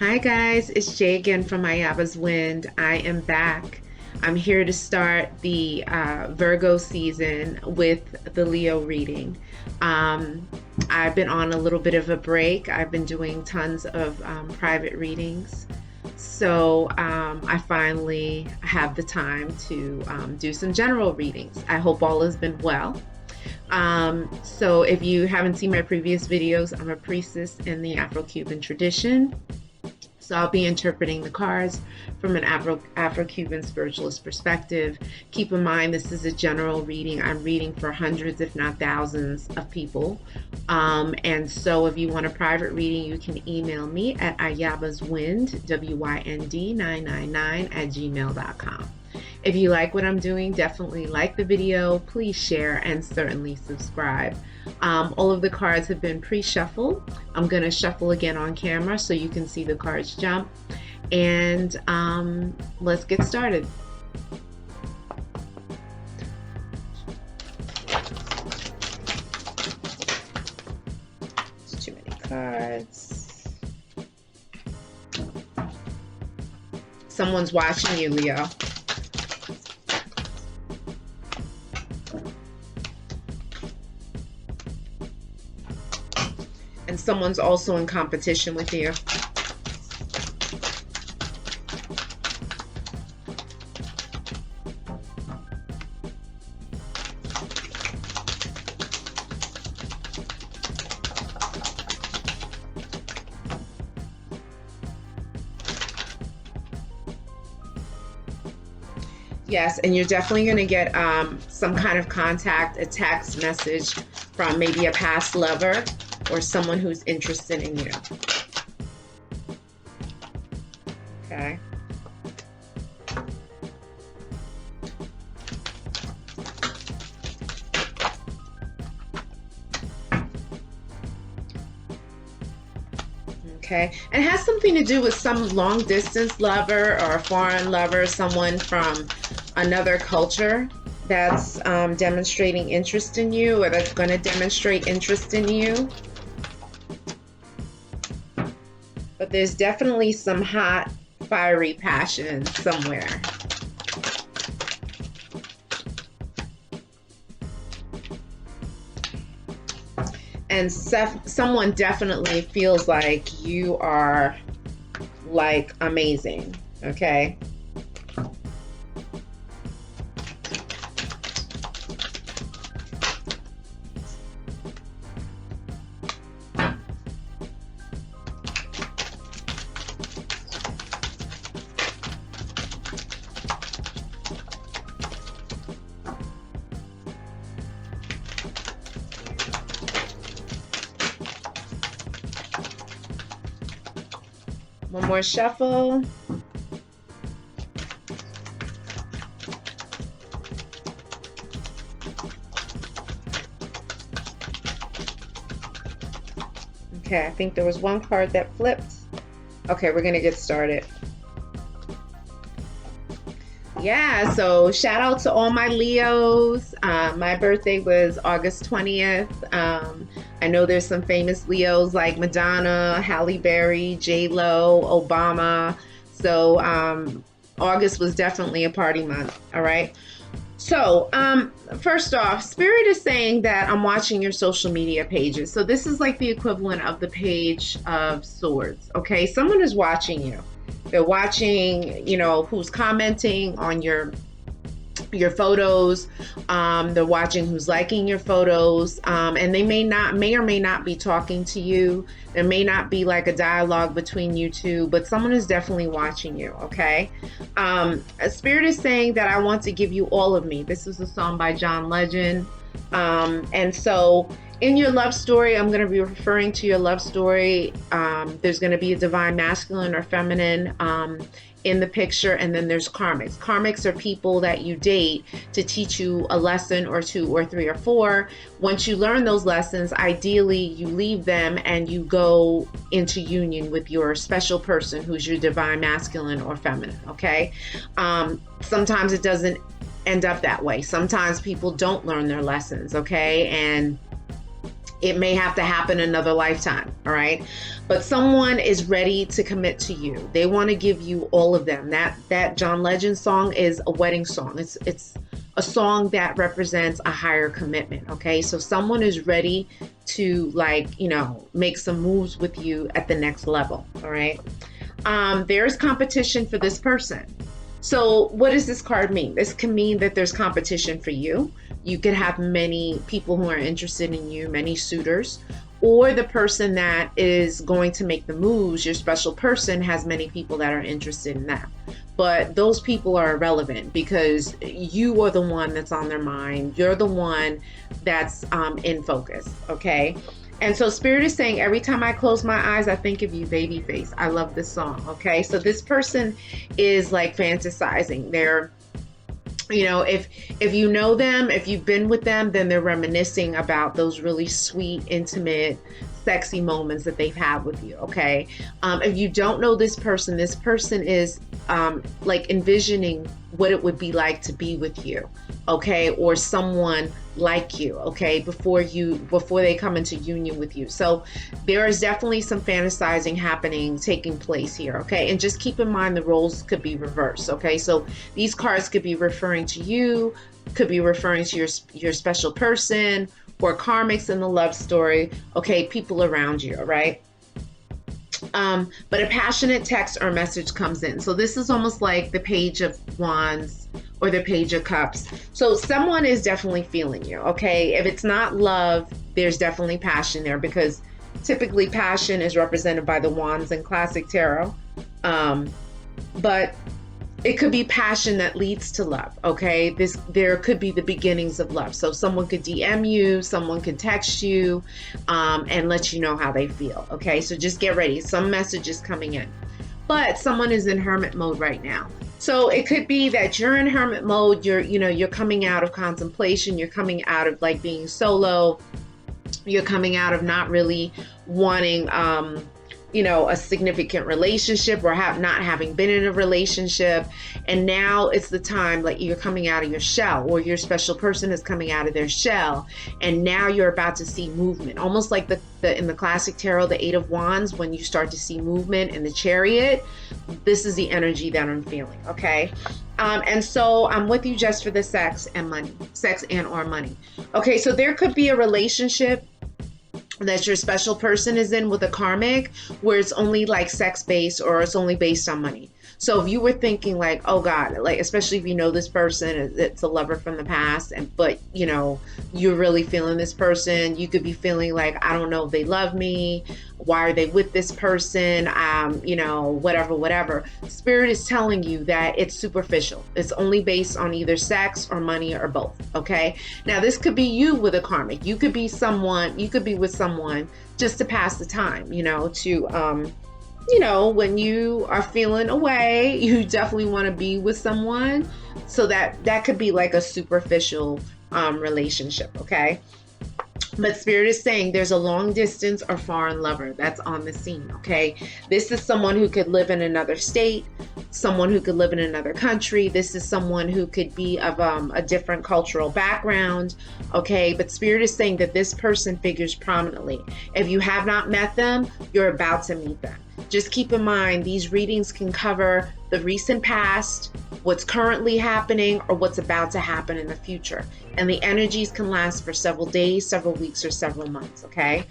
Hi guys, it's Jay again from Ayaba's Wind. I am back. I'm here to start the Virgo season with the Leo reading. Um, I've been on a little bit of a break. I've been doing tons of private readings. So I finally have the time to do some general readings. I hope all has been well. So if you haven't seen my previous videos, I'm a priestess in the Afro-Cuban tradition. So I'll be interpreting the cards from an Afro-Cuban spiritualist perspective. Keep in mind, this is a general reading. I'm reading for hundreds, if not thousands of people. And so if you want a private reading, you can email me at ayabaswind, WYND 999 at gmail.com. If you like what I'm doing, definitely like the video, please share, and certainly subscribe. All of the cards have been pre-shuffled. I'm going to shuffle again on camera so you can see the cards jump. And let's get started. It's too many cards. Someone's watching you, Leo. And someone's also in competition with you. Yes, and you're definitely going to get some kind of contact, a text message from maybe a past lover or someone who's interested in you. Okay. Okay, and it has something to do with some long distance lover or a foreign lover, someone from another culture that's demonstrating interest in you, or that's going to demonstrate interest in you. But there's definitely some hot, fiery passion somewhere. And someone definitely feels like you are like amazing, okay? One more shuffle. Okay, I think there was one card that flipped. Okay, we're gonna get started. Yeah, so shout out to all my Leos. My birthday was August 20th. I know there's some famous Leos like Madonna, Halle Berry, J-Lo, Obama. So August was definitely a party month, all right? So first off, Spirit is saying that I'm watching your social media pages. So this is like the equivalent of the Page of Swords, okay? Someone is watching you. They're watching, you know, who's commenting on your photos. They're watching who's liking your photos, and they may or may not be talking to you. There may not be like a dialogue between you two, but someone is definitely watching you. Okay. A Spirit is saying that I want to give you all of me. This is a song by John Legend. And so in your love story, I'm going to be referring to your love story. There's going to be a divine masculine or feminine in the picture, and then there's karmics. Karmics are people that you date to teach you a lesson or two or three or four. Once you learn those lessons, ideally you leave them and you go into union with your special person who's your divine masculine or feminine, okay? Sometimes it doesn't end up that way. Sometimes people don't learn their lessons, okay? And It may have to happen another lifetime, all right? But someone is ready to commit to you. They want to give you all of them. That John Legend song is a wedding song. It's a song that represents a higher commitment, okay? So someone is ready to, like, make some moves with you at the next level, all right? There's competition for this person. So what does this card mean? This can mean that there's competition for you. You could have many people who are interested in you, many suitors, or the person that is going to make the moves, your special person, has many people that are interested in that. But those people are irrelevant because you are the one that's on their mind. You're the one that's in focus, okay? And so Spirit is saying, every time I close my eyes, I think of you, Babyface. I love this song, okay? So this person is like fantasizing. They're, if you know them, if you've been with them, then they're reminiscing about those really sweet, intimate, sexy moments that they've had with you, okay? If you don't know this person is like envisioning what it would be like to be with you, okay? Or someone like you, okay, before they come into union with you. So there is definitely some fantasizing taking place here, okay? And just keep in mind the roles could be reversed, okay? So these cards could be referring to you, could be referring to your special person, or karmics in the love story, okay, people around you, all right? But a passionate text or message comes in. So this is almost like the Page of Wands or the Page of Cups. So someone is definitely feeling you, okay? If it's not love, there's definitely passion there, because typically passion is represented by the wands in classic tarot. But it could be passion that leads to love, okay? There could be the beginnings of love. So someone could DM you, someone could text you, and let you know how they feel, okay? So just get ready. Some messages coming in. But someone is in hermit mode right now. So it could be that you're in hermit mode. You're coming out of contemplation. You're coming out of like being solo. You're coming out of not really wanting, a significant relationship, or not having been in a relationship. And now it's the time, like, you're coming out of your shell, or your special person is coming out of their shell. And now you're about to see movement, almost like in the classic tarot, the Eight of Wands, when you start to see movement in the Chariot. This is the energy that I'm feeling, okay? And so I'm with you just for the sex and or money. Okay, so there could be a relationship that your special person is in with a karmic where it's only like sex based, or it's only based on money. So if you were thinking like, oh God, like, especially if you know this person, it's a lover from the past, but you're really feeling this person, you could be feeling like, I don't know if they love me. Why are they with this person? Whatever. Spirit is telling you that it's superficial. It's only based on either sex or money or both. Okay. Now this could be you with a karmic. You could be with someone just to pass the time, when you are feeling away, you definitely want to be with someone. So that could be like a superficial relationship, okay? But Spirit is saying there's a long distance or foreign lover that's on the scene, okay? This is someone who could live in another state, someone who could live in another country. This is someone who could be of a different cultural background, okay? But Spirit is saying that this person figures prominently. If you have not met them, you're about to meet them. Just keep in mind, these readings can cover the recent past, what's currently happening, or what's about to happen in the future. And the energies can last for several days, several weeks, or several months, okay?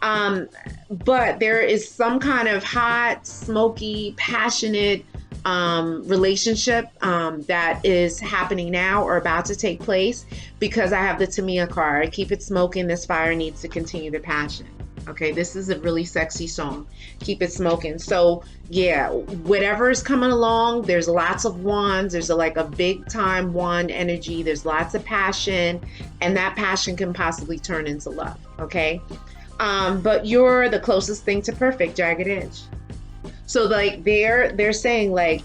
But there is some kind of hot, smoky, passionate relationship that is happening now or about to take place, because I have the Tamiya card. Keep it smoking. This fire needs to continue the passion. Okay, this is a really sexy song. Keep it smoking. So yeah, whatever is coming along, there's lots of wands. There's a big time wand energy. There's lots of passion, and that passion can possibly turn into love. Okay, but you're the closest thing to perfect, Jagged Edge. So like they're saying like,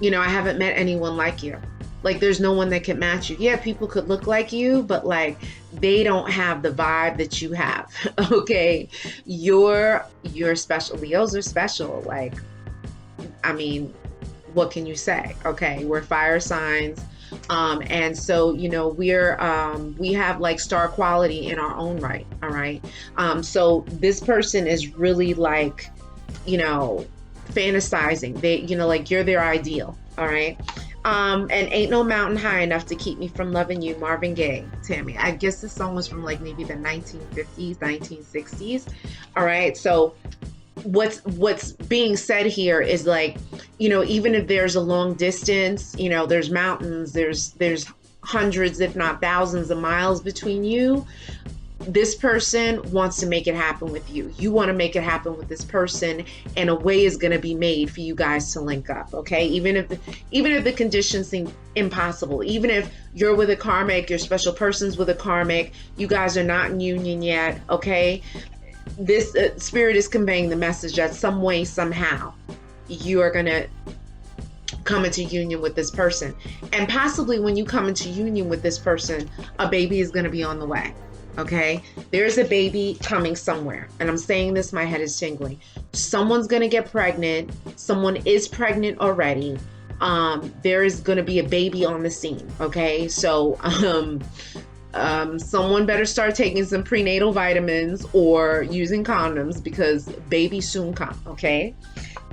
I haven't met anyone like you. Like there's no one that can match you. Yeah, people could look like you, but like they don't have the vibe that you have. Okay, you're special. Leos are special. Like, I mean, what can you say? Okay, we're fire signs. And so, we have like star quality in our own right. All right. So this person is really like, fantasizing. They, like you're their ideal. All right. And ain't no mountain high enough to keep me from loving you, Marvin Gaye, Tammy. I guess this song was from like maybe the 1950s, 1960s. All right. So what's being said here is like, even if there's a long distance, there's mountains, there's hundreds, if not thousands of miles between you, this person wants to make it happen with you. You want to make it happen with this person, and a way is going to be made for you guys to link up. Okay. Even if the conditions seem impossible, even if you're with a karmic, your special person's with a karmic, you guys are not in union yet. Okay. This spirit is conveying the message that some way, somehow, you are going to come into union with this person. And possibly when you come into union with this person, a baby is going to be on the way. Okay, there's a baby coming somewhere. And I'm saying this, my head is tingling. Someone's going to get pregnant. Someone is pregnant already. There is going to be a baby on the scene. Okay, so someone better start taking some prenatal vitamins or using condoms, because baby soon come. Okay.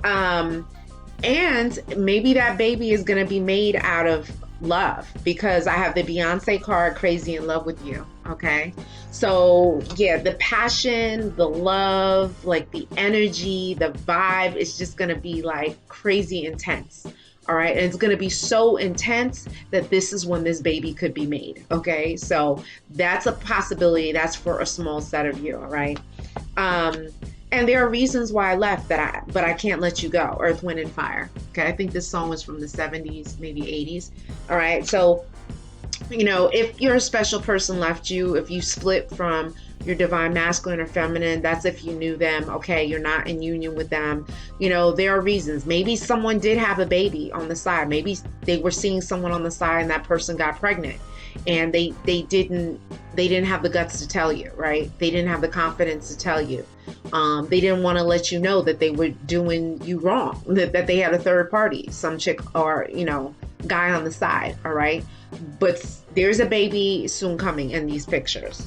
And maybe that baby is going to be made out of love, because I have the Beyonce card, Crazy in Love with You. Okay. So yeah, the passion, the love, like the energy, the vibe is just going to be like crazy intense. All right. And it's going to be so intense that this is when this baby could be made. Okay. So that's a possibility. That's for a small set of you. All right. And there are reasons why I left but I can't let you go. Earth, Wind, and Fire. Okay. I think this song was from the 70s, maybe 80s. All right. So, if your special person left you, if you split from your divine masculine or feminine, that's if you knew them. Okay. You're not in union with them. There are reasons. Maybe someone did have a baby on the side. Maybe they were seeing someone on the side and that person got pregnant, and they didn't have the guts to tell you, right? They didn't have the confidence to tell you. They didn't want to let you know that they were doing you wrong, that they had a third party, some chick or, guy on the side. All right. But there's a baby soon coming in these pictures,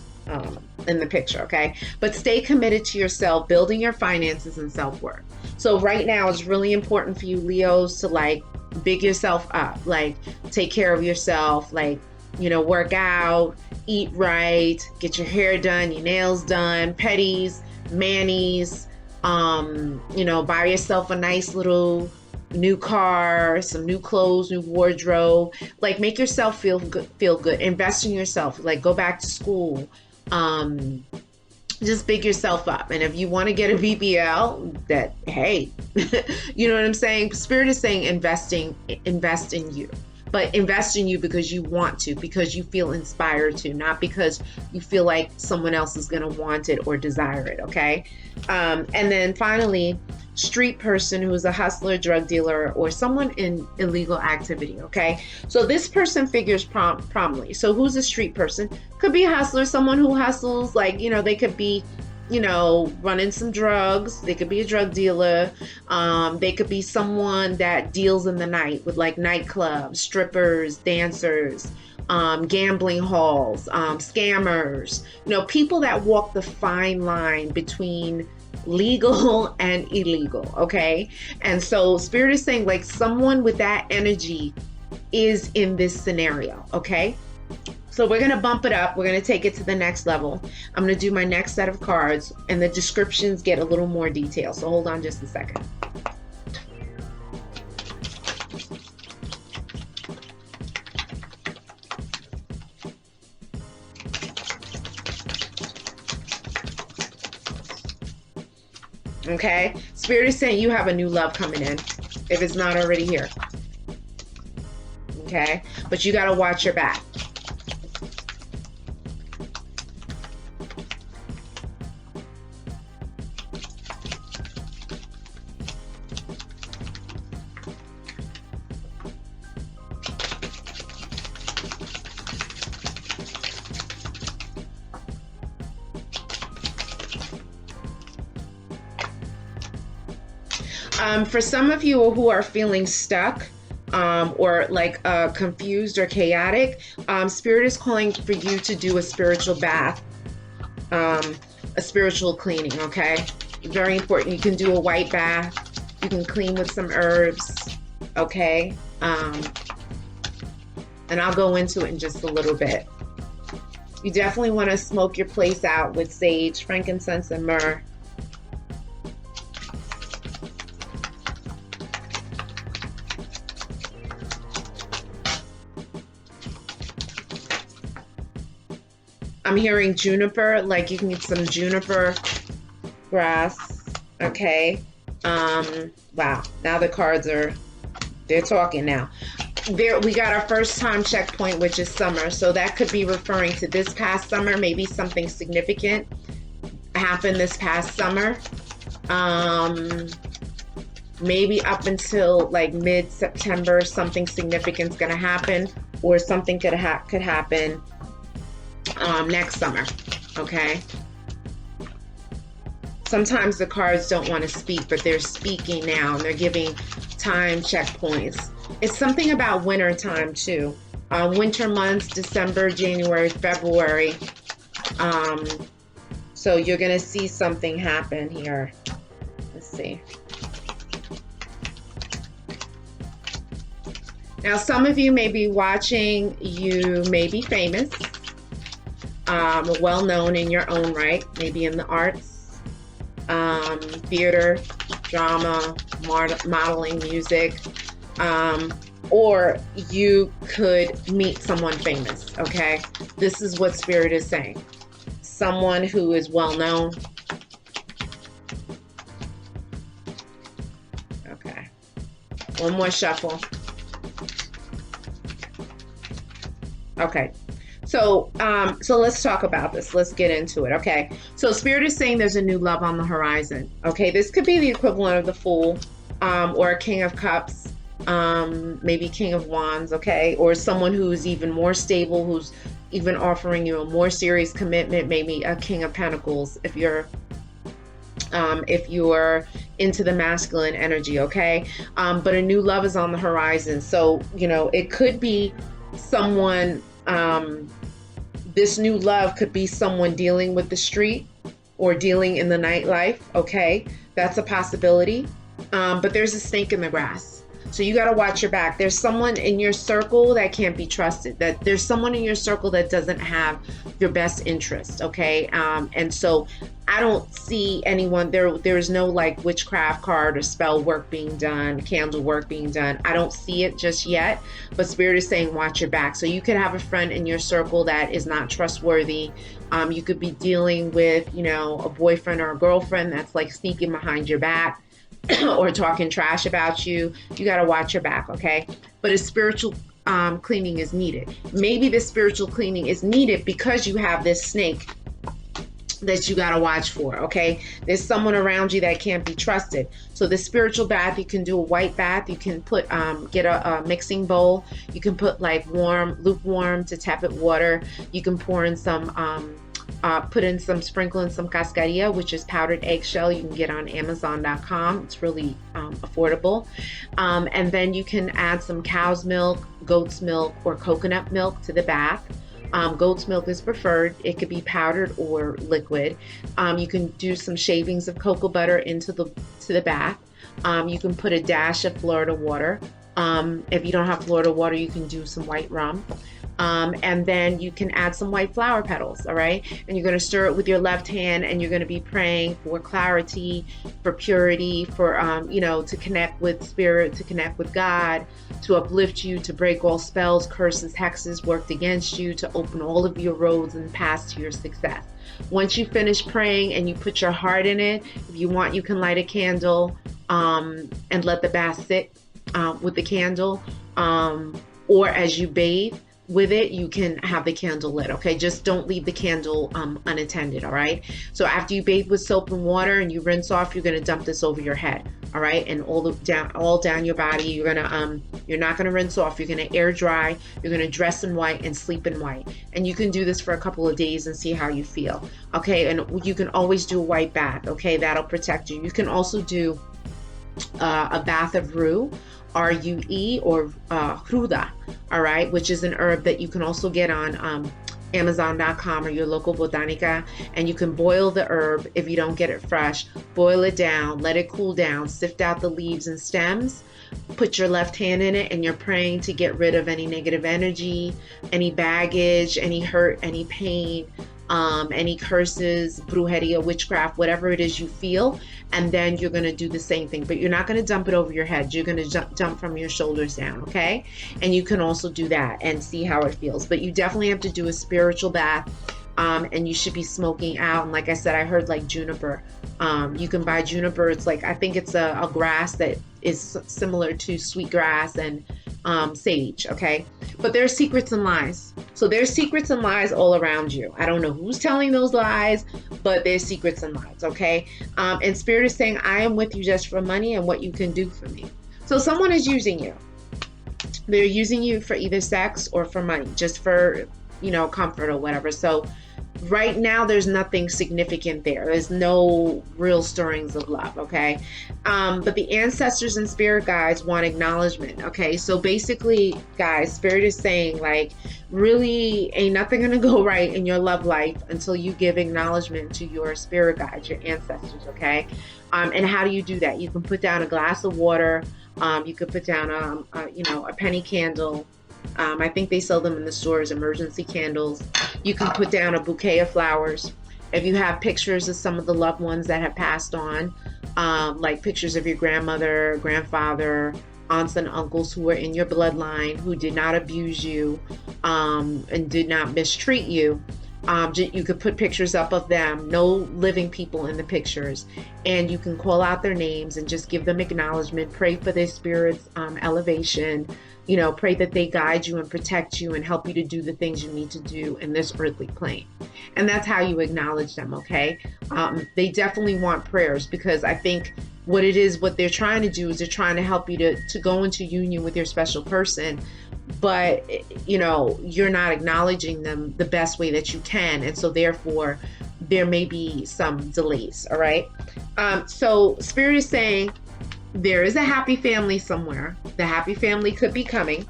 in the picture. Okay. But stay committed to yourself, building your finances and self-worth. So right now it's really important for you Leos to like big yourself up, like take care of yourself, like, work out, eat right, get your hair done, your nails done, petties, manis, buy yourself a nice little new car, some new clothes, new wardrobe, like make yourself feel good, invest in yourself, like go back to school, just big yourself up. And if you want to get a BBL, that, hey, you know what I'm saying? Spirit is saying invest in you. But invest in you because you want to, because you feel inspired to, not because you feel like someone else is going to want it or desire it. Okay. And then finally, street person who is a hustler, drug dealer, or someone in illegal activity. Okay. So this person figures prominently. So who's a street person? Could be a hustler, someone who hustles, like, they could be, running some drugs. They could be a drug dealer. They could be someone that deals in the night with like nightclubs, strippers, dancers, gambling halls, scammers, people that walk the fine line between legal and illegal. Okay. And so Spirit is saying like someone with that energy is in this scenario. Okay. So we're going to bump it up. We're going to take it to the next level. I'm going to do my next set of cards, and the descriptions get a little more detailed. So hold on just a second. Okay. Spirit is saying you have a new love coming in, if it's not already here. Okay. But you got to watch your back. For some of you who are feeling stuck, or like confused or chaotic, Spirit is calling for you to do a spiritual bath, a spiritual cleaning, okay? Very important. You can do a white bath. You can clean with some herbs, okay? And I'll go into it in just a little bit. You definitely want to smoke your place out with sage, frankincense, and myrrh. I'm hearing juniper, like you can get some juniper grass, okay? Wow, now the cards they're talking now. There, we got our first time checkpoint, which is summer. So that could be referring to this past summer. Maybe something significant happened this past summer. Maybe up until like mid-September, something significant's gonna happen, or something could happen next summer, okay? Sometimes the cards don't want to speak, but they're speaking now, and they're giving time checkpoints. It's something about winter time too. Winter months, December, January, February. So you're gonna see something happen here. Let's see. Now, some of you may be watching, you may be famous, well known in your own right, maybe in the arts, theater, drama, modeling, music, or you could meet someone famous, okay? This is what Spirit is saying. Someone who is well known. Okay. One more shuffle. Okay. So let's talk about this. Let's get into it. Okay. So Spirit is saying there's a new love on the horizon. Okay. This could be the equivalent of the Fool, or a King of Cups, maybe King of Wands. Okay. Or someone who's even more stable, who's even offering you a more serious commitment, maybe a King of Pentacles if you're into the masculine energy. Okay. But a new love is on the horizon. So, you know, it could be someone, this new love could be someone dealing with the street or dealing in the nightlife. Okay, that's a possibility. But there's a snake in the grass. So you got to watch your back. There's someone in your circle that can't be trusted. That there's someone in your circle that doesn't have your best interest. Okay. And so I don't see anyone there. There's no like witchcraft card or spell work being done, candle work being done. I don't see it just yet, but Spirit is saying watch your back. So you could have a friend in your circle that is not trustworthy. You could be dealing with, you know, a boyfriend or a girlfriend that's like sneaking behind your back or talking trash about you. You got to watch your back. Okay. But a spiritual cleaning is needed. Maybe the spiritual cleaning is needed because you have this snake that you got to watch for. Okay. There's someone around you that can't be trusted. So the spiritual bath, you can do a white bath. You can put, get a mixing bowl. You can put like lukewarm to tepid water. You can pour in some, sprinkle in some cascarilla, which is powdered eggshell. You can get on Amazon.com. It's really affordable. And then you can add some cow's milk, goat's milk, or coconut milk to the bath. Goat's milk is preferred. It could be powdered or liquid. You can do some shavings of cocoa butter into the bath. You can put a dash of Florida water. If you don't have Florida water, you can do some white rum. And then you can add some white flower petals, all right? And you're going to stir it with your left hand, and you're going to be praying for clarity, for purity, for, to connect with Spirit, to connect with God, to uplift you, to break all spells, curses, hexes worked against you, to open all of your roads and paths to your success. Once you finish praying and you put your heart in it, if you want, you can light a candle and let the bath sit with the candle, or as you bathe with it, you can have the candle lit. Okay, just don't leave the candle unattended. All right, so after you bathe with soap and water and you rinse off, you're going to dump this over your head. All right, and all down your body. You're not gonna rinse off. You're gonna air dry. You're gonna dress in white and sleep in white. And you can do this for a couple of days and see how you feel. Okay, and you can always do a white bath. Okay, that'll protect you. You can also do a bath of rue, R-U-E, or ruda, all right, which is an herb that you can also get on Amazon.com or your local botanica, and you can boil the herb if you don't get it fresh. Boil it down, let it cool down, sift out the leaves and stems, put your left hand in it, and you're praying to get rid of any negative energy, any baggage, any hurt, any pain, any curses, brujeria, witchcraft, whatever it is you feel. And then you're going to do the same thing, but you're not going to dump it over your head. You're going to dump from your shoulders down, okay? And you can also do that and see how it feels. But you definitely have to do a spiritual bath, and you should be smoking out. And like I said, I heard like juniper. You can buy juniper. It's like, I think it's a grass that is similar to sweetgrass and sage, okay? But there's secrets and lies. So there's secrets and lies all around you. I don't know who's telling those lies, but there's secrets and lies, okay? And Spirit is saying, I am with you just for money and what you can do for me. So someone is using you. They're using you for either sex or for money, just for, comfort or whatever. So right now, there's nothing significant there. There's no real stirrings of love, okay? But the ancestors and spirit guides want acknowledgement, okay? So basically, guys, Spirit is saying, like, really ain't nothing gonna go right in your love life until you give acknowledgement to your spirit guides, your ancestors, okay? And how do you do that? You can put down a glass of water. You could put down, a penny candle. I think they sell them in the stores, emergency candles. You can put down a bouquet of flowers. If you have pictures of some of the loved ones that have passed on, like pictures of your grandmother, grandfather, aunts and uncles who were in your bloodline, who did not abuse you, and did not mistreat you, you could put pictures up of them, no living people in the pictures, and you can call out their names and just give them acknowledgement, pray for their spirits' elevation, pray that they guide you and protect you and help you to do the things you need to do in this earthly plane. And that's how you acknowledge them, okay? They definitely want prayers, because I think what they're trying to do is they're trying to help you to go into union with your special person, but you're not acknowledging them the best way that you can, and so therefore there may be some delays. All right, so Spirit is saying there is a happy family somewhere. The happy family could be coming,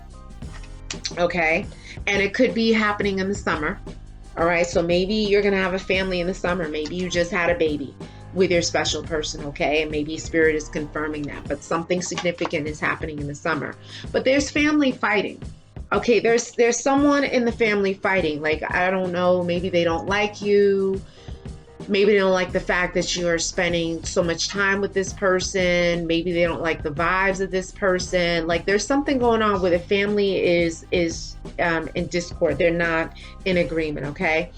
okay, and it could be happening in the summer. All right, so maybe you're gonna have a family in the summer. Maybe you just had a baby with your special person, okay? And maybe Spirit is confirming that, but something significant is happening in the summer. But there's family fighting, okay? There's someone in the family fighting. Like, I don't know, maybe they don't like you. Maybe they don't like the fact that you're spending so much time with this person. Maybe they don't like the vibes of this person. Like, there's something going on where the family is in discord. They're not in agreement, okay?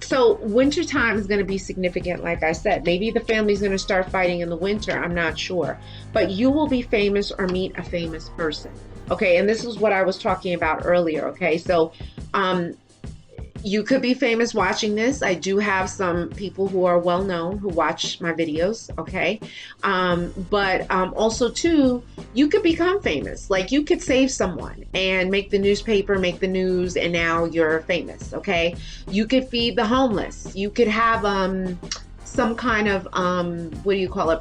So wintertime is going to be significant, like I said. Maybe the family's going to start fighting in the winter. I'm not sure. But you will be famous or meet a famous person, okay? And this is what I was talking about earlier, okay? So, you could be famous watching this. I do have some people who are well known who watch my videos, okay? But also too, you could become famous. Like, you could save someone and make the newspaper, make the news, and now you're famous, okay? You could feed the homeless. You could have some kind of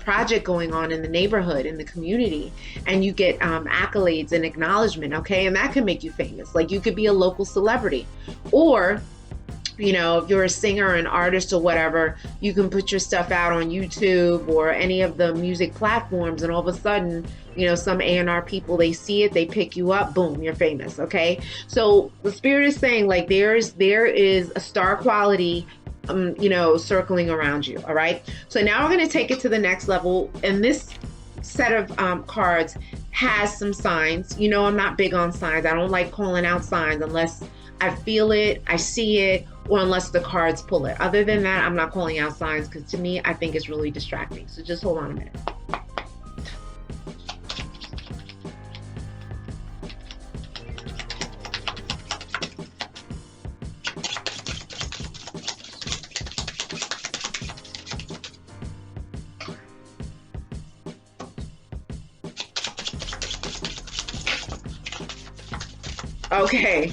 project going on in the neighborhood, in the community, and you get accolades and acknowledgement, okay? And that can make you famous. Like, you could be a local celebrity, or if you're a singer, an artist, or whatever, you can put your stuff out on YouTube or any of the music platforms, and all of a sudden, some A&R people, they see it, they pick you up, boom, you're famous, okay? So the Spirit is saying, like, there is a star quality circling around you. All right, so now we're going to take it to the next level, and this set of cards has some signs. I'm not big on signs. I don't like calling out signs unless I feel it, I see it, or unless the cards pull it. Other than that, I'm not calling out signs, because to me, I think it's really distracting. So just hold on a minute. Okay,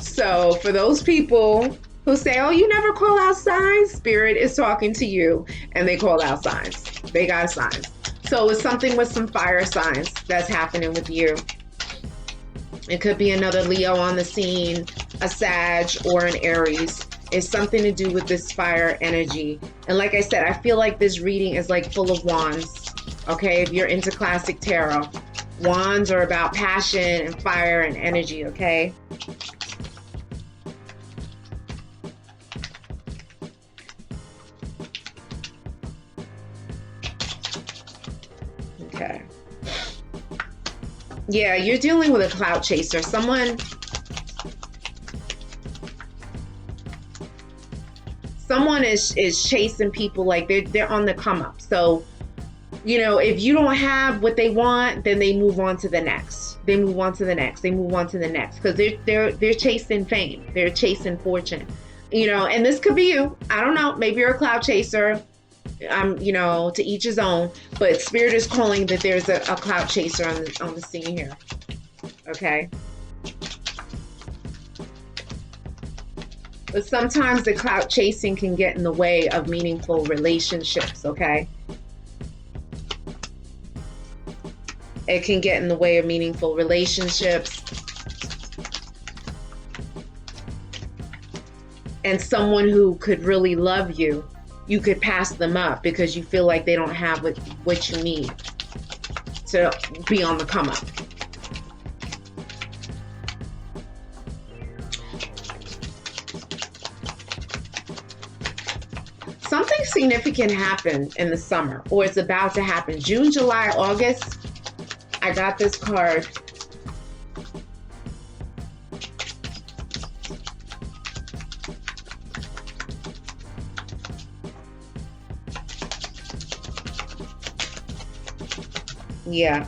so for those people who say, oh, you never call out signs, Spirit is talking to you, and they call out signs. They got signs. So it's something with some fire signs that's happening with you. It could be another Leo on the scene, a Sag, or an Aries. It's something to do with this fire energy. And like I said, I feel like this reading is like full of wands. Okay, if you're into classic tarot, wands are about passion and fire and energy, okay? Okay. Yeah, you're dealing with a clout chaser. Someone is chasing people, like they're on the come up. So, you know, if you don't have what they want, then they move on to the next. They move on to the next. They move on to the next, because they're chasing fame. They're chasing fortune. You know, and this could be you. I don't know. Maybe you're a clout chaser. You know, to each his own. But Spirit is calling that there's a clout chaser on the scene here. Okay. But sometimes the clout chasing can get in the way of meaningful relationships, okay? It can get in the way of meaningful relationships. And someone who could really love you, you could pass them up because you feel like they don't have what you need to be on the come up. Something significant happened in the summer, or it's about to happen. June, July, August. I got this card. Yeah.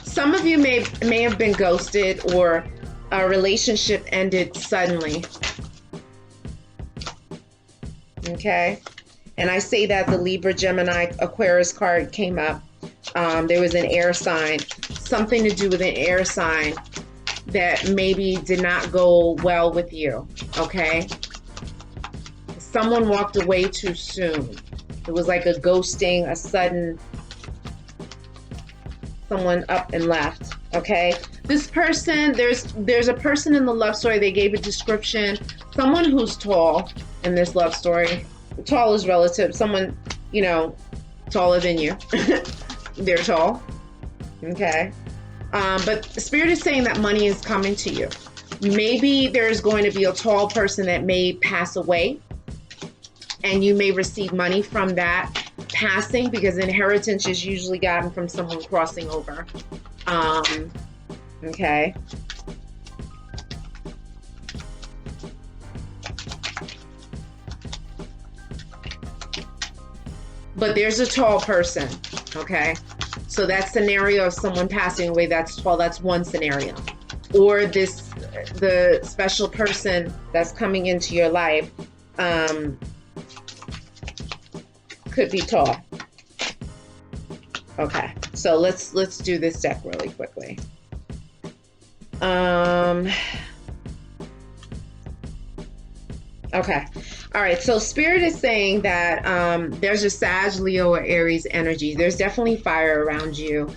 Some of you may have been ghosted, or a relationship ended suddenly. Okay. And I say that the Libra, Gemini, Aquarius card came up. There was an air sign, something to do with an air sign that maybe did not go well with you. Okay. Someone walked away too soon. It was like a ghosting, a sudden, someone up and left. Okay. This person, there's a person in the love story. They gave a description. Someone who's tall in this love story. Tall is relative. Someone, you know, taller than you. They're tall. Okay. But Spirit is saying that money is coming to you. Maybe there's going to be a tall person that may pass away, and you may receive money from that passing, because inheritance is usually gotten from someone crossing over. Okay. But there's a tall person, okay? So that scenario of someone passing away that's tall, that's one scenario. Or the special person that's coming into your life could be tall. Okay, so let's do this deck really quickly. Okay. All right. So Spirit is saying that there's a Sag, Leo, or Aries energy. There's definitely fire around you.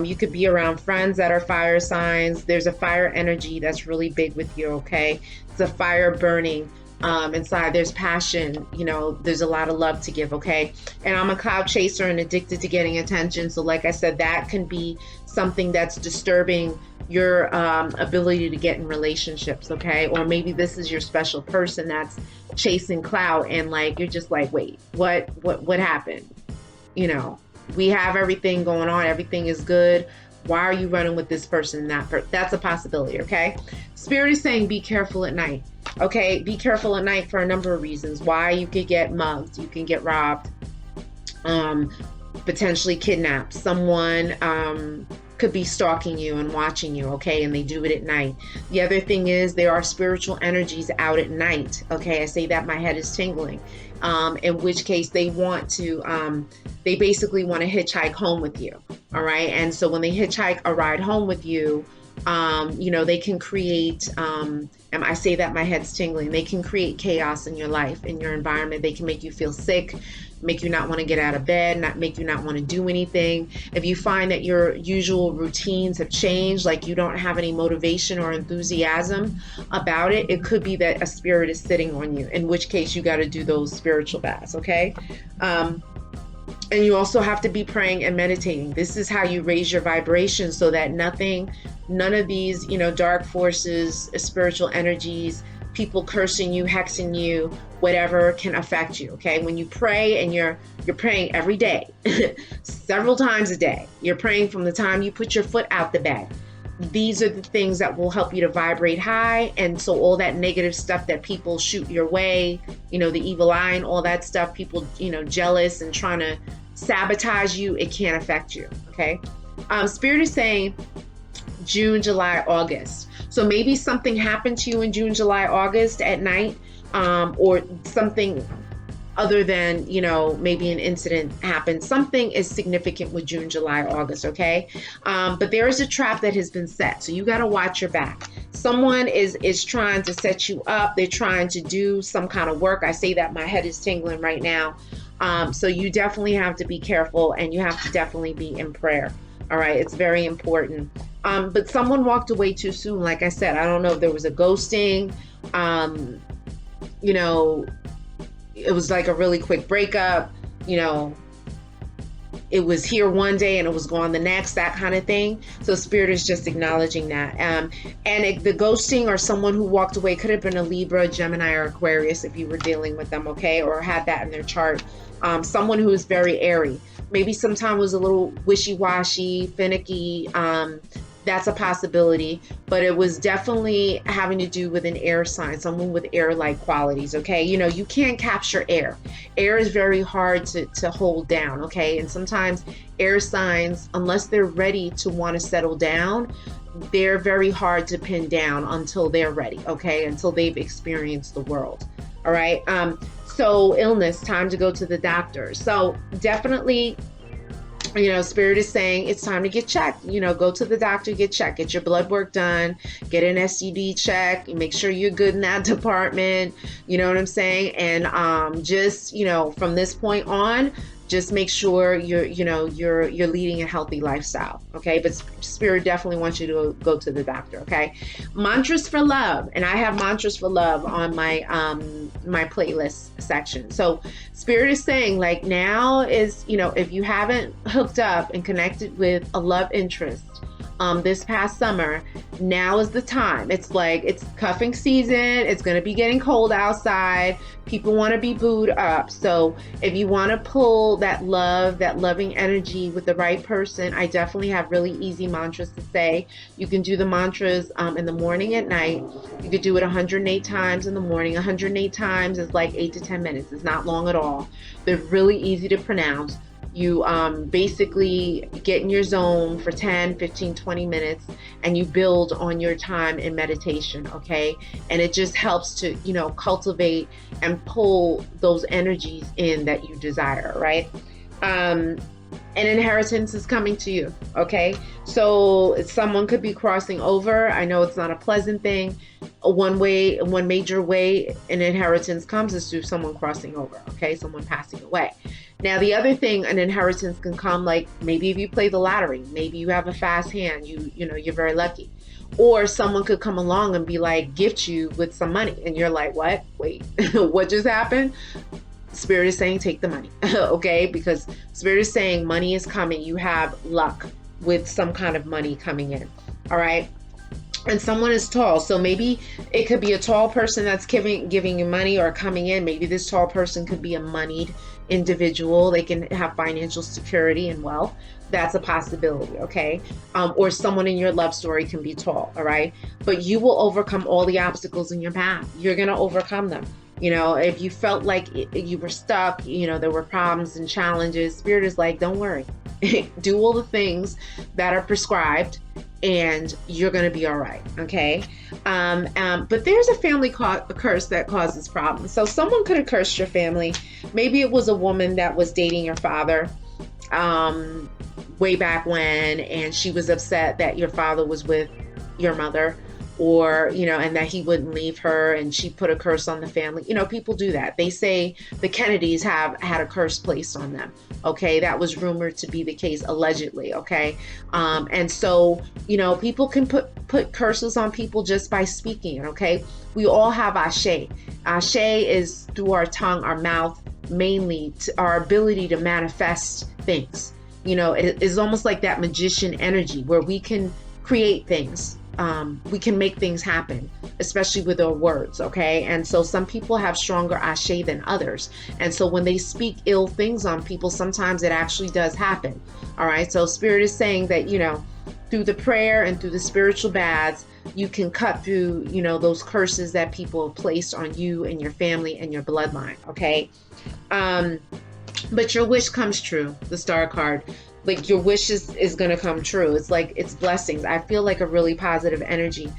You could be around friends that are fire signs. There's a fire energy that's really big with you. Okay. It's a fire burning inside. There's passion. You know, there's a lot of love to give. Okay. And I'm a cloud chaser and addicted to getting attention. So like I said, that can be something that's disturbing your ability to get in relationships, okay? Or maybe this is your special person that's chasing clout, and like you're just like, wait, what happened? You know, we have everything going on, everything is good. Why are you running with this person? That's a possibility, okay? Spirit is saying be careful at night, okay? Be careful at night for a number of reasons. Why? You could get mugged, you can get robbed, potentially kidnapped. Someone could be stalking you and watching you, okay? And they do it at night. The other thing is there are spiritual energies out at night, okay? I say that, my head is tingling. In which case they want to, they basically want to hitchhike home with you, all right? And so when they hitchhike a ride home with you, They can create, and I say that my head's tingling, they can create chaos in your life, in your environment. They can make you feel sick, make you not want to get out of bed, make you not want to do anything. If you find that your usual routines have changed, like you don't have any motivation or enthusiasm about it, it could be that a spirit is sitting on you, in which case you got to do those spiritual baths, okay? And you also have to be praying and meditating. This is how you raise your vibration so that none of these, dark forces, spiritual energies, people cursing you, hexing you, whatever can affect you. Okay. When you pray, and you're praying every day, several times a day, you're praying from the time you put your foot out the bed. These are the things that will help you to vibrate high. And so all that negative stuff that people shoot your way, the evil eye and all that stuff, people, jealous and trying to sabotage you, it can't affect you. Okay. Spirit is saying June, July, August. So maybe something happened to you in June, July, August at night, or something other than, maybe an incident happened. Something is significant with June, July, August, okay? But there is a trap that has been set, so you got to watch your back. Someone is trying to set you up. They're trying to do some kind of work. I say that my head is tingling right now. So you definitely have to be careful, and you have to definitely be in prayer. All right, it's very important. But someone walked away too soon. Like I said, I don't know if there was a ghosting, it was like a really quick breakup, it was here one day and it was gone the next, that kind of thing. So Spirit is just acknowledging that. The ghosting, or someone who walked away, could have been a Libra, Gemini, or Aquarius if you were dealing with them, okay, or had that in their chart. Someone who is very airy. Maybe sometimes was a little wishy-washy, finicky. That's a possibility, but it was definitely having to do with an air sign, someone with air-like qualities, okay? You can't capture air. Air is very hard to hold down, okay? And sometimes air signs, unless they're ready to want to settle down, they're very hard to pin down until they're ready, okay? Until they've experienced the world, all right? So illness, time to go to the doctor. So definitely, Spirit is saying it's time to get checked. Go to the doctor, get checked, get your blood work done, get an STD check, make sure you're good in that department. You know what I'm saying? And just, from this point on, just make sure you're leading a healthy lifestyle. Okay. But Spirit definitely wants you to go to the doctor. Okay. Mantras for love. And I have mantras for love on my playlist section. So Spirit is saying, like, now is, if you haven't hooked up and connected with a love interest, this past summer, now is the time. It's cuffing season. It's going to be getting cold outside. People want to be booed up. So if you want to pull that love, that loving energy with the right person, I definitely have really easy mantras to say. You can do the mantras in the morning, at night. You could do it 108 times in the morning. 108 times is like 8 to 10 minutes. It's not long at all. They're really easy to pronounce. You basically get in your zone for 10, 15, 20 minutes, and you build on your time in meditation, okay? And it just helps to, cultivate and pull those energies in that you desire, right? An inheritance is coming to you, okay? So someone could be crossing over. I know it's not a pleasant thing. One major way an inheritance comes is through someone crossing over, okay? Someone passing away. Now, the other thing an inheritance can come, like maybe if you play the lottery, maybe you have a fast hand, you're very lucky. Or someone could come along and be like, gift you with some money. And you're like, what? Wait, what just happened? Spirit is saying, take the money, okay? Because Spirit is saying money is coming. You have luck with some kind of money coming in, all right? And someone is tall. So maybe it could be a tall person that's giving you money or coming in. Maybe this tall person could be a moneyed individual. They can have financial security and wealth. That's a possibility, okay? Or someone in your love story can be tall, all right? But you will overcome all the obstacles in your path. You're going to overcome them. If you felt like you were stuck, there were problems and challenges, Spirit is like, don't worry. Do all the things that are prescribed, and you're going to be all right, okay? But there's a family curse that causes problems. So someone could have cursed your family. Maybe it was a woman that was dating your father way back when, and she was upset that your father was with your mother, or, you know, and that he wouldn't leave her and she put a curse on the family. You know, people do that. They say the Kennedys have had a curse placed on them. Okay, that was rumored to be the case, allegedly. Okay, and so, you know, people can put curses on people just by speaking. Okay, we all have ashe. Ashe is through our tongue, our mouth, mainly to our ability to manifest things. You know, it is almost like that magician energy where we can create things. We can make things happen, especially with our words, okay? And so some people have stronger ashe than others. And so when they speak ill things on people, sometimes it actually does happen, all right? So Spirit is saying that, you know, through the prayer and through the spiritual baths, you can cut through, you know, those curses that people have placed on you and your family and your bloodline, okay? But your wish comes true, the Star card. Like your wish is going to come true. It's like, it's blessings. I feel like a really positive energy.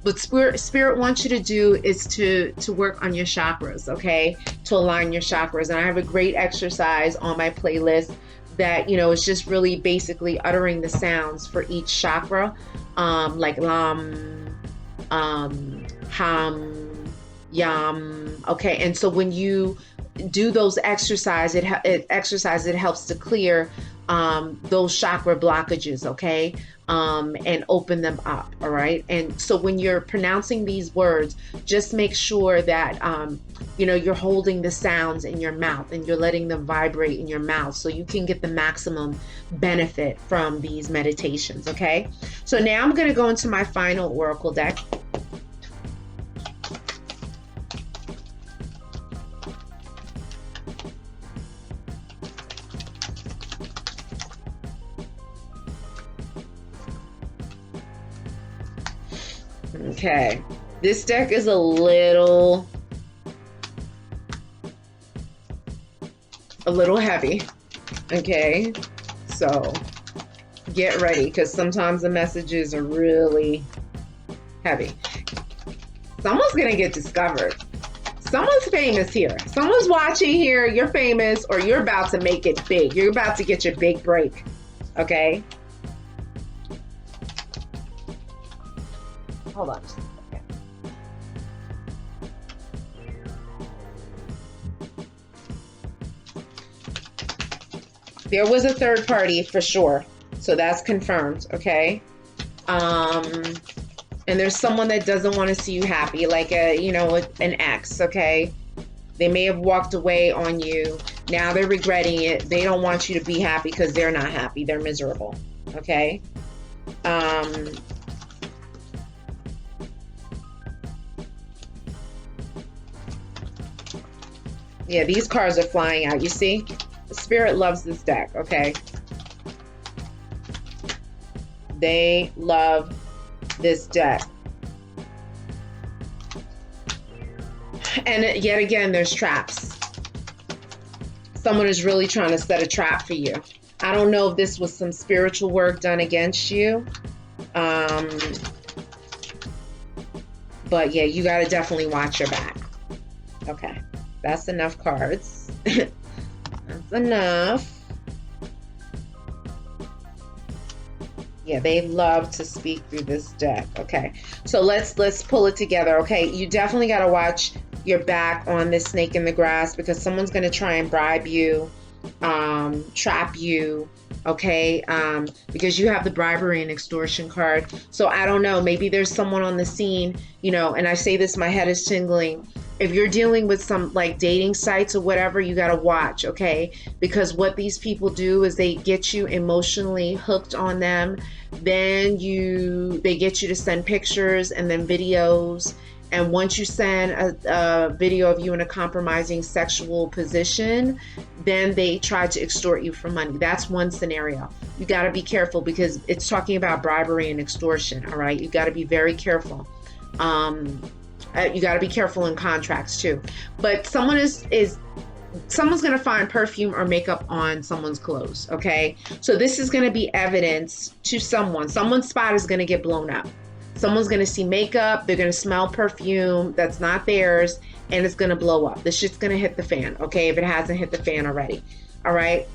What spirit wants you to do is to work on your chakras, okay? To align your chakras. And I have a great exercise on my playlist that, you know, it's just really basically uttering the sounds for each chakra, like lam, ham, yam, okay? And so when you do those exercises, it helps to clear those chakra blockages, okay? And open them up, all right? And so when you're pronouncing these words, just make sure that, you know, you're holding the sounds in your mouth and you're letting them vibrate in your mouth so you can get the maximum benefit from these meditations, okay? So now I'm going to go into my final oracle deck. Okay, this deck is a little heavy, okay? So get ready, because sometimes the messages are really heavy. Someone's gonna get discovered. Someone's famous here. Someone's watching here. You're famous, or you're about to make it big. You're about to get your big break, okay? Hold on just a second. There was a third party for sure. So that's confirmed, okay? And there's someone that doesn't want to see you happy, like an ex, okay? They may have walked away on you. Now they're regretting it. They don't want you to be happy because they're not happy. They're miserable, okay? Yeah, these cards are flying out. You see? Spirit loves this deck, okay? They love this deck. And yet again, there's traps. Someone is really trying to set a trap for you. I don't know if this was some spiritual work done against you. But yeah, you got to definitely watch your back. Okay. That's enough cards. That's enough. Yeah, they love to speak through this deck. Okay, so let's pull it together. Okay, you definitely got to watch your back on this snake in the grass, because someone's going to try and bribe you, trap you. Okay, because you have the bribery and extortion card. So I don't know, maybe there's someone on the scene, you know, and I say this, my head is tingling. If you're dealing with some like dating sites or whatever, you got to watch, okay? Because what these people do is they get you emotionally hooked on them. Then they get you to send pictures and then videos. And once you send a video of you in a compromising sexual position, then they try to extort you for money. That's one scenario. You got to be careful, because it's talking about bribery and extortion, all right? You got to be very careful. You got to be careful in contracts too. But someone's going to find perfume or makeup on someone's clothes, okay? So this is going to be evidence to someone. Someone's spot is going to get blown up. Someone's going to see makeup, they're going to smell perfume that's not theirs, and it's going to blow up. The shit's going to hit the fan, okay, if it hasn't hit the fan already. All right?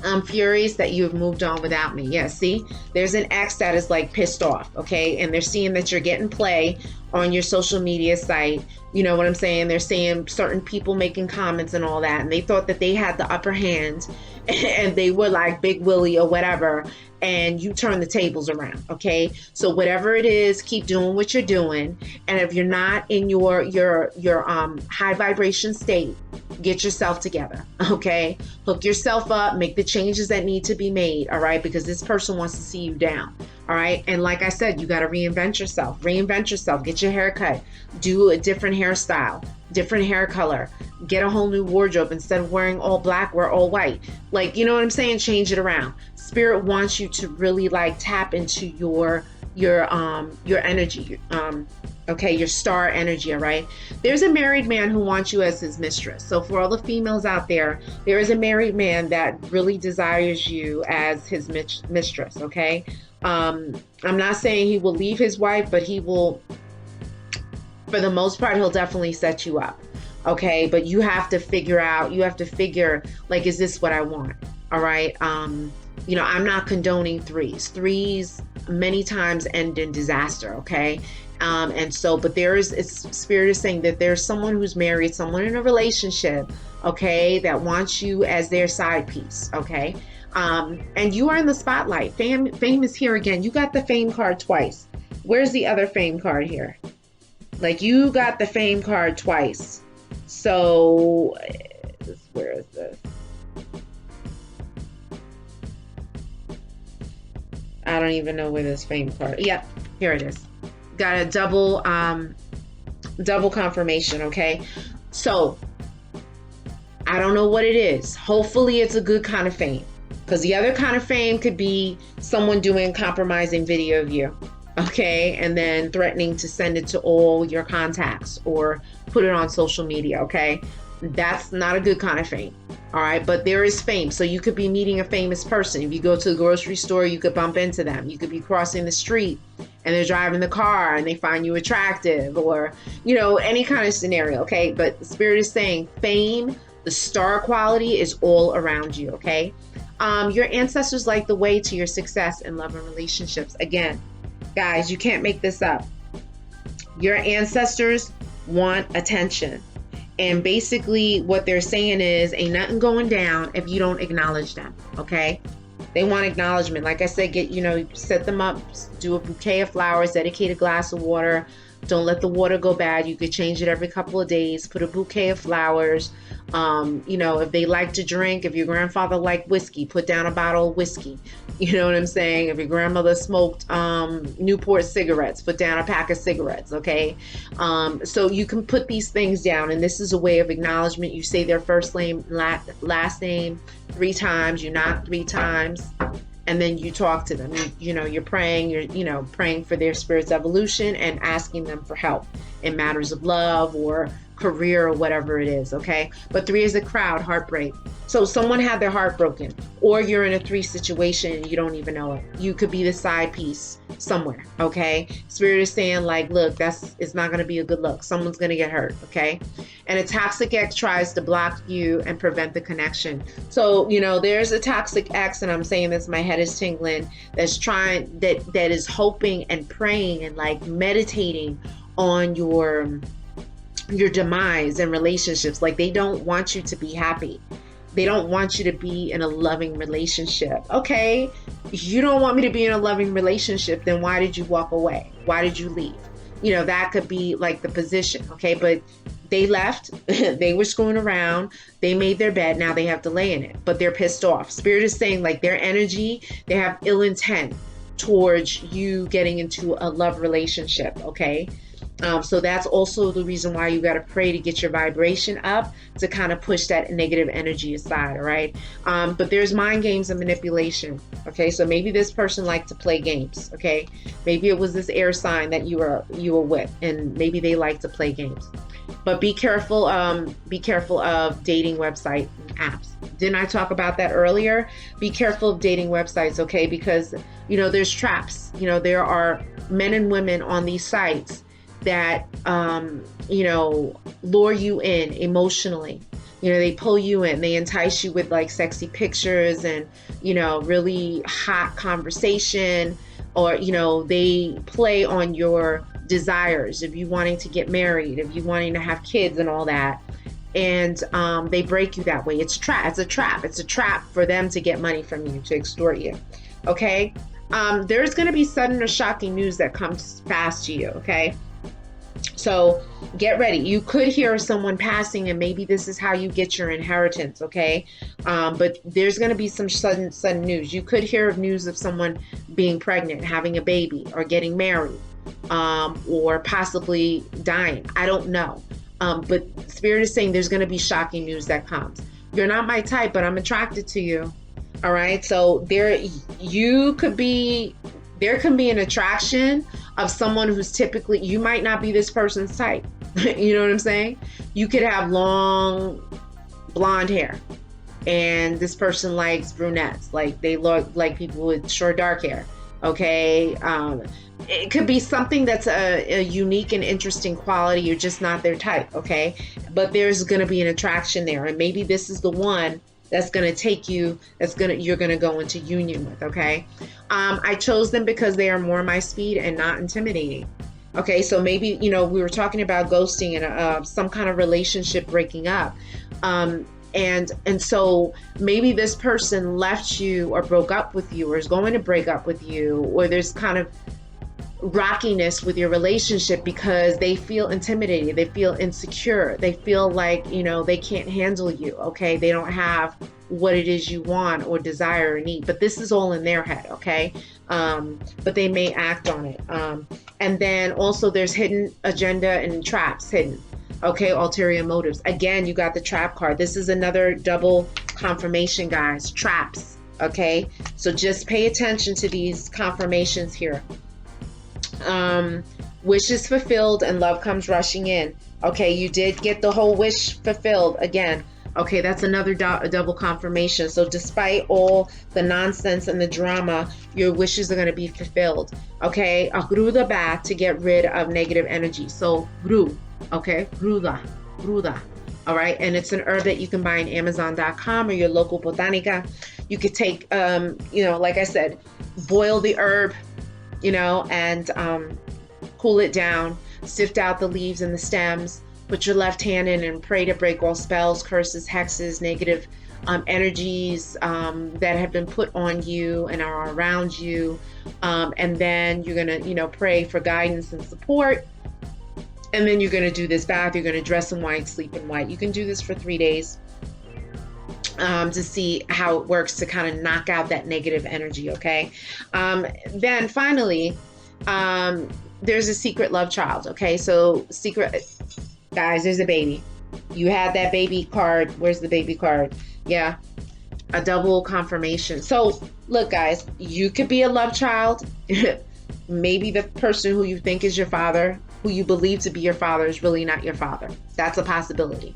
I'm furious that you have moved on without me. Yeah, see, there's an ex that is like pissed off, okay? And they're seeing that you're getting play on your social media site. You know what I'm saying? They're seeing certain people making comments and all that, and they thought that they had the upper hand and they were like Big Willie or whatever, and you turn the tables around, okay? So whatever it is, keep doing what you're doing. And if you're not in your high vibration state, get yourself together, okay? Hook yourself up, make the changes that need to be made, all right? Because this person wants to see you down, all right? And like I said, you got to reinvent yourself, get your hair cut, do a different hairstyle, different hair color, get a whole new wardrobe. Instead of wearing all black, wear all white. Like, you know what I'm saying? Change it around. Spirit wants you to really like tap into your energy, okay, your star energy, all right? There's a married man who wants you as his mistress. So for all the females out there is a married man that really desires you as his mistress, okay? I'm not saying he will leave his wife, but he will, for the most part, he'll definitely set you up, okay? But you have to figure, like, is this what I want? All right. You know, I'm not condoning threes many times end in disaster, okay? And so, but Spirit is saying that there's someone who's married, someone in a relationship, okay, that wants you as their side piece, okay? And you are in the spotlight. Fame is here again. You got the fame card twice. Where's the other fame card here? Like, you got the fame card twice. So, where is this? I don't even know where this fame card. Yep, here it is. Got a double confirmation, okay? So, I don't know what it is. Hopefully it's a good kind of fame. Because the other kind of fame could be someone doing compromising video of you, okay? And then threatening to send it to all your contacts or put it on social media, okay? That's not a good kind of fame. All right, but there is fame. So you could be meeting a famous person. If you go to the grocery store, you could bump into them. You could be crossing the street and they're driving the car and they find you attractive, or, you know, any kind of scenario, okay? But the Spirit is saying fame, the star quality is all around you, okay? Your ancestors light the way to your success in love and relationships. Again, guys, you can't make this up. Your ancestors want attention. And basically what they're saying is, ain't nothing going down if you don't acknowledge them, okay? They want acknowledgement. Like I said, set them up, do a bouquet of flowers, dedicate a glass of water. Don't let the water go bad. You could change it every couple of days. Put a bouquet of flowers. You know, if they like to drink, if your grandfather liked whiskey, put down a bottle of whiskey. You know what I'm saying? If your grandmother smoked Newport cigarettes, put down a pack of cigarettes, okay? So you can put these things down, and this is a way of acknowledgement. You say their first name, last name 3 times. You knock 3 times. And then you talk to them. You're praying for their spirit's evolution and asking them for help in matters of love or career or whatever it is, okay? But 3 is a crowd, heartbreak. So someone had their heart broken, or you're in a 3 situation and you don't even know it. You could be the side piece somewhere, okay? Spirit is saying, like, look, it's not going to be a good look. Someone's going to get hurt, okay? And a toxic ex tries to block you and prevent the connection. So, there's a toxic ex, and I'm saying this, my head is tingling, that is hoping and praying and like meditating on your demise in relationships. Like, they don't want you to be happy. They don't want you to be in a loving relationship. Okay, you don't want me to be in a loving relationship, then why did you walk away? Why did you leave? That could be like the position, okay? But they left, they were screwing around, they made their bed, now they have to lay in it, but they're pissed off. Spirit is saying, like, their energy, they have ill intent towards you getting into a love relationship, okay? So that's also the reason why you got to pray to get your vibration up, to kind of push that negative energy aside, all right? But there's mind games and manipulation, okay? So maybe this person liked to play games, okay? Maybe it was this air sign that you were with, and maybe they like to play games. But be careful of dating website apps. Didn't I talk about that earlier? Be careful of dating websites, okay? Because, there's traps. There are men and women on these sites that, lure you in emotionally. They pull you in, they entice you with like sexy pictures and, really hot conversation, or, they play on your desires, if you wanting to get married, if you wanting to have kids and all that. And they break you that way. It's a trap. It's a trap. It's a trap for them to get money from you, to extort you. Okay. There's going to be sudden or shocking news that comes fast to you. Okay. So get ready. You could hear someone passing, and maybe this is how you get your inheritance. Okay. But there's going to be some sudden news. You could hear of news of someone being pregnant, having a baby, or getting married, or possibly dying. I don't know. But Spirit is saying there's going to be shocking news that comes. You're not my type, but I'm attracted to you. All right. So there can be an attraction of someone who's typically, you might not be this person's type. You know what I'm saying? You could have long blonde hair, and this person likes brunettes. Like, they look like people with short dark hair. Okay. It could be something that's a unique and interesting quality. You're just not their type. Okay. But there's going to be an attraction there. And maybe this is the one that's going to take you, you're going to go into union with. Okay. I chose them because they are more my speed and not intimidating. Okay. So maybe, we were talking about ghosting and some kind of relationship breaking up. And so maybe this person left you or broke up with you, or is going to break up with you, or there's kind of rockiness with your relationship because they feel intimidated, they feel insecure, they feel like, they can't handle you. Okay. They don't have what it is you want or desire or need, but this is all in their head. Okay. But they may act on it. And then also there's hidden agenda and traps hidden. Okay. Ulterior motives. Again, you got the trap card. This is another double confirmation, guys. Traps. Okay. So just pay attention to these confirmations here. Wish is fulfilled and love comes rushing in. Okay, you did get the whole wish fulfilled again. Okay, that's another double confirmation. So despite all the nonsense and the drama, your wishes are going to be fulfilled. Okay, agruda to get rid of negative energy. So gru, okay, gruda. All right, and it's an herb that you can buy on Amazon.com or your local botanica. You could take, like I said, boil the herb, and cool it down, sift out the leaves and the stems, put your left hand in and pray to break all spells, curses, hexes, negative energies that have been put on you and are around you. And then you're going to, pray for guidance and support. And then you're going to do this bath. You're going to dress in white, sleep in white. You can do this for 3 days. To see how it works to kind of knock out that negative energy. Okay. Then finally, there's a secret love child. Okay. So secret, guys, there's a baby. You had that baby card. Where's the baby card? Yeah. A double confirmation. So look, guys, you could be a love child. Maybe the person who you think is your father, who you believe to be your father, is really not your father. That's a possibility.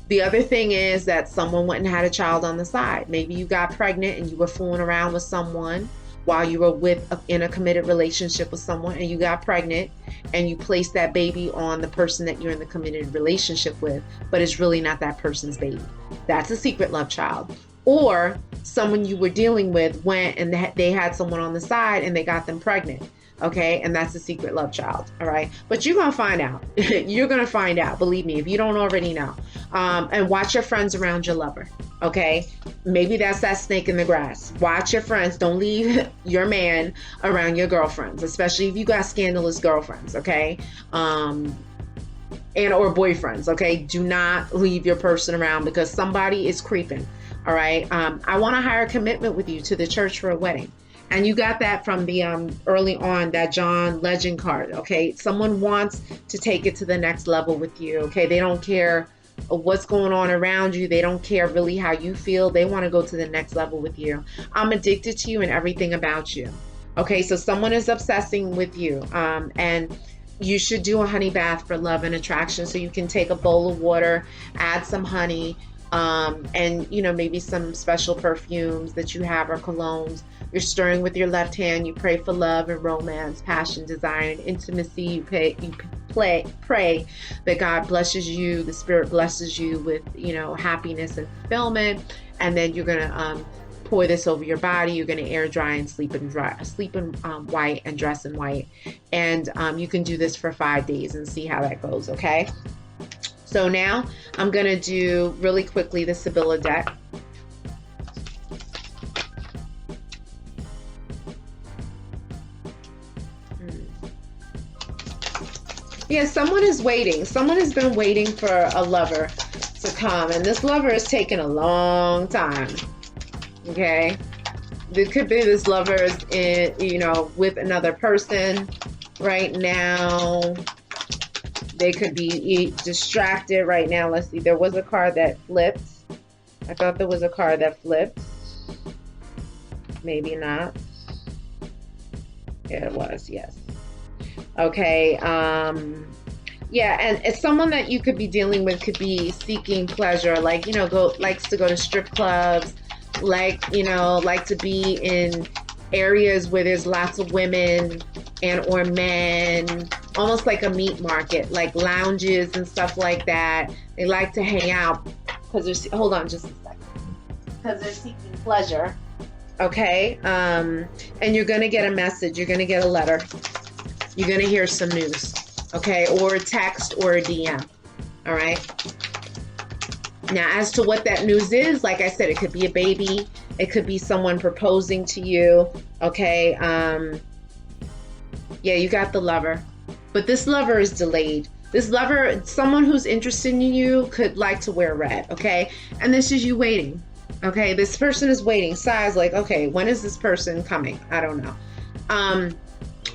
The other thing is that someone went and had a child on the side. Maybe you got pregnant and you were fooling around with someone while you were in a committed relationship with someone, and you got pregnant and you placed that baby on the person that you're in the committed relationship with, but it's really not that person's baby. That's a secret love child. Or someone you were dealing with went and they had someone on the side and they got them pregnant. Okay. And that's a secret love child. All right. But you're going to find out. You're going to find out. Believe me, if you don't already know. And watch your friends around your lover. Okay. Maybe that's that snake in the grass. Watch your friends. Don't leave your man around your girlfriends, especially if you got scandalous girlfriends. Okay. And or boyfriends. Okay. Do not leave your person around because somebody is creeping. All right. I want a higher commitment with you to the church for a wedding. And you got that from the early on, that John Legend card. Okay. Someone wants to take it to the next level with you. Okay. They don't care what's going on around you. They don't care really how you feel. They want to go to the next level with you. I'm addicted to you and everything about you. Okay. So someone is obsessing with you. And you should do a honey bath for love and attraction. So you can take a bowl of water, add some honey, and maybe some special perfumes that you have or colognes. You're stirring with your left hand. You pray for love and romance, passion, desire, and intimacy. You pray that God blesses you, the spirit blesses you with, happiness and fulfillment. And then you're going to pour this over your body. You're going to air dry and sleep in white and dress in white. And you can do this for 5 days and see how that goes. Okay. So now I'm going to do really quickly the Sibylla deck. Yeah, someone is waiting. Someone has been waiting for a lover to come, and this lover is taking a long time. Okay, it could be this lover is with another person right now. They could be distracted right now. Let's see. There was a card that flipped. I thought there was a card that flipped. Maybe not. Yeah, it was. Yes. Okay. Yeah, and it's someone that you could be dealing with could be seeking pleasure, like, likes to go to strip clubs, like to be in areas where there's lots of women or men, almost like a meat market, like lounges and stuff like that. They like to hang out because hold on just a second. Because they're seeking pleasure. Okay. And you're going to get a message. You're going to get a letter. You're going to hear some news, okay, or a text or a DM, all right? Now, as to what that news is, like I said, it could be a baby. It could be someone proposing to you, okay? Yeah, you got the lover. But this lover is delayed. This lover, someone who's interested in you could like to wear red, okay? And this is you waiting, okay? This person is waiting. Sighs like, okay, when is this person coming? I don't know.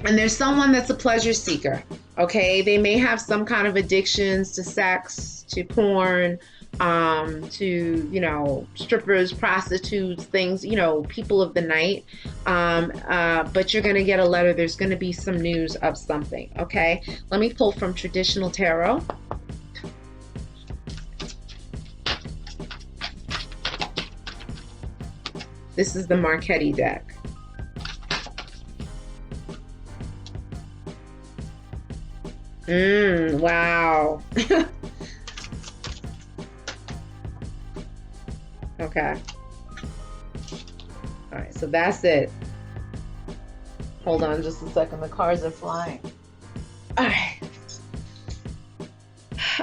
And there's someone that's a pleasure seeker, okay? They may have some kind of addictions to sex, to porn, to, strippers, prostitutes, things, people of the night. But you're going to get a letter. There's going to be some news of something, okay? Let me pull from Traditional Tarot. This is the Marchetti deck. Wow. Okay. All right, so that's it. Hold on just a second. The cards are flying. All right.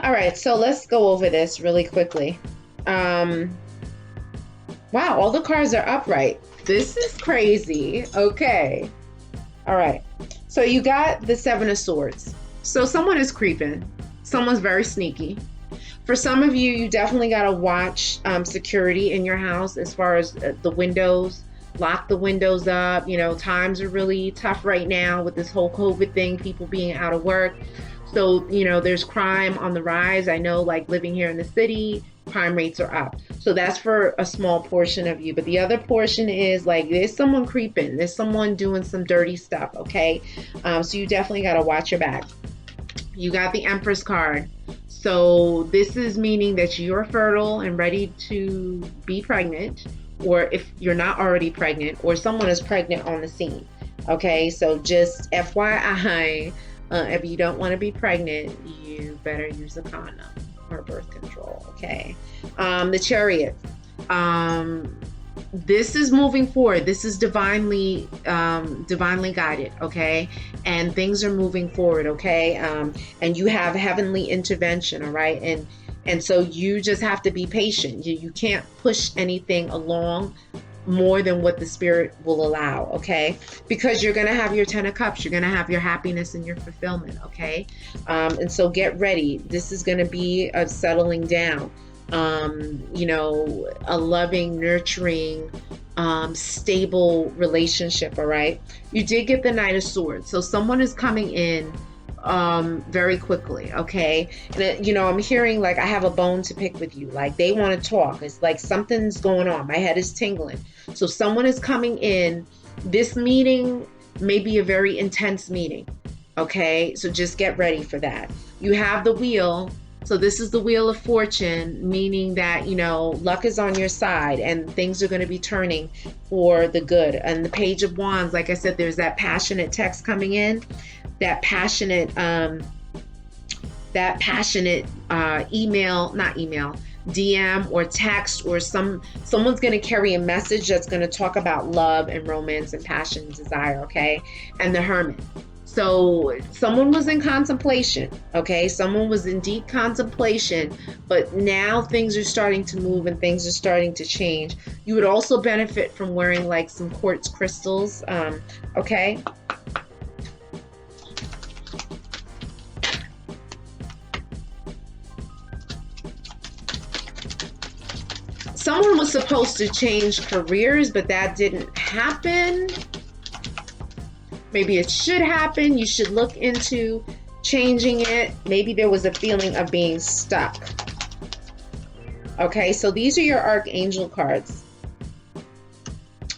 All right, so let's go over this really quickly. Wow, all the cards are upright. This is crazy. Okay. All right. So you got the Seven of Swords. So someone is creeping. Someone's very sneaky. For some of you, you definitely got to watch security in your house as far as the windows. Lock the windows up. Times are really tough right now with this whole COVID thing, people being out of work. So, there's crime on the rise. I know, like living here in the city, crime rates are up. So that's for a small portion of you. But the other portion is like there's someone creeping. There's someone doing some dirty stuff, okay? So you definitely got to watch your back. You got the Empress card. So this is meaning that you're fertile and ready to be pregnant, or if you're not already pregnant, or someone is pregnant on the scene. Okay, so just FYI, if you don't want to be pregnant, you better use a condom or birth control. Okay. The Chariot. This is moving forward. This is divinely guided, okay? And things are moving forward, okay? And you have heavenly intervention, all right? And so you just have to be patient. You can't push anything along more than what the spirit will allow, okay? Because you're going to have your 10 of Cups. You're going to have your happiness and your fulfillment, okay? And so get ready. This is going to be a settling down. A loving, nurturing, stable relationship, all right? You did get the Knight of Swords. So someone is coming in very quickly, okay? And I'm hearing like I have a bone to pick with you. Like they want to talk. It's like something's going on. My head is tingling. So someone is coming in. This meeting may be a very intense meeting, okay? So just get ready for that. You have the Wheel. So this is the Wheel of Fortune, meaning that, luck is on your side and things are going to be turning for the good. And the Page of Wands, like I said, there's that passionate text coming in, that passionate that passionate not email, DM or text, or someone's going to carry a message that's going to talk about love and romance and passion and desire, okay? And the Hermit. So someone was in contemplation, okay? Someone was in deep contemplation, but now things are starting to move and things are starting to change. You would also benefit from wearing like some quartz crystals, okay? Someone was supposed to change careers, but that didn't happen. Maybe it should happen. You should look into changing it. Maybe there was a feeling of being stuck. Okay, so these are your Archangel cards.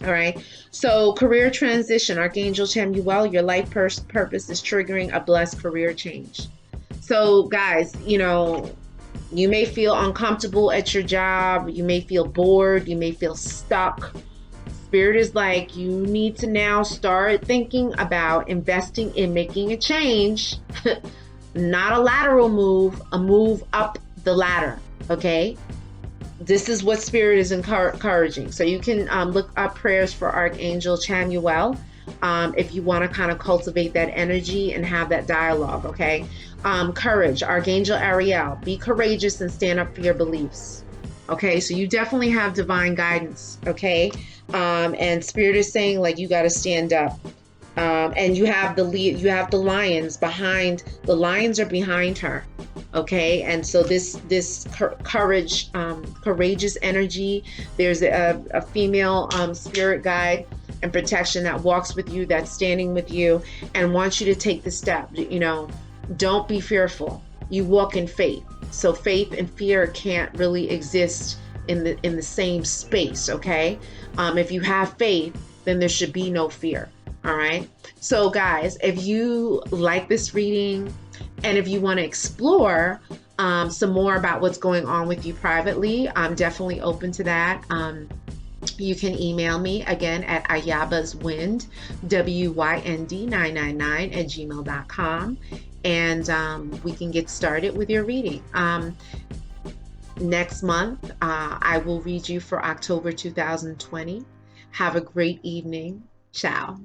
All right, so career transition, Archangel Chamuel, your life purpose is triggering a blessed career change. So guys, you know, you may feel uncomfortable at your job. You may feel bored. You may feel stuck. Spirit is like, you need to now start thinking about investing in making a change, not a lateral move, a move up the ladder, okay? This is what Spirit is encouraging. So you can look up prayers for Archangel Chamuel if you want to kind of cultivate that energy and have that dialogue, okay? Courage, Archangel Ariel, be courageous and stand up for your beliefs. Okay, so you definitely have divine guidance, okay? And Spirit is saying like you got to stand up. And you have the lions behind. The lions are behind her, okay? And so this courage, courageous energy. There's a female spirit guide and protection that walks with you, that's standing with you, and wants you to take the step. You know, don't be fearful. You walk in faith. So faith and fear can't really exist in the same space, okay? If you have faith, then there should be no fear. All right. So guys, if you like this reading and if you want to explore some more about what's going on with you privately, I'm definitely open to that. You can email me again at ayabaswind, WYND999 @gmail.com, and we can get started with your reading. Next month, I will read you for October 2020. Have a great evening. Ciao.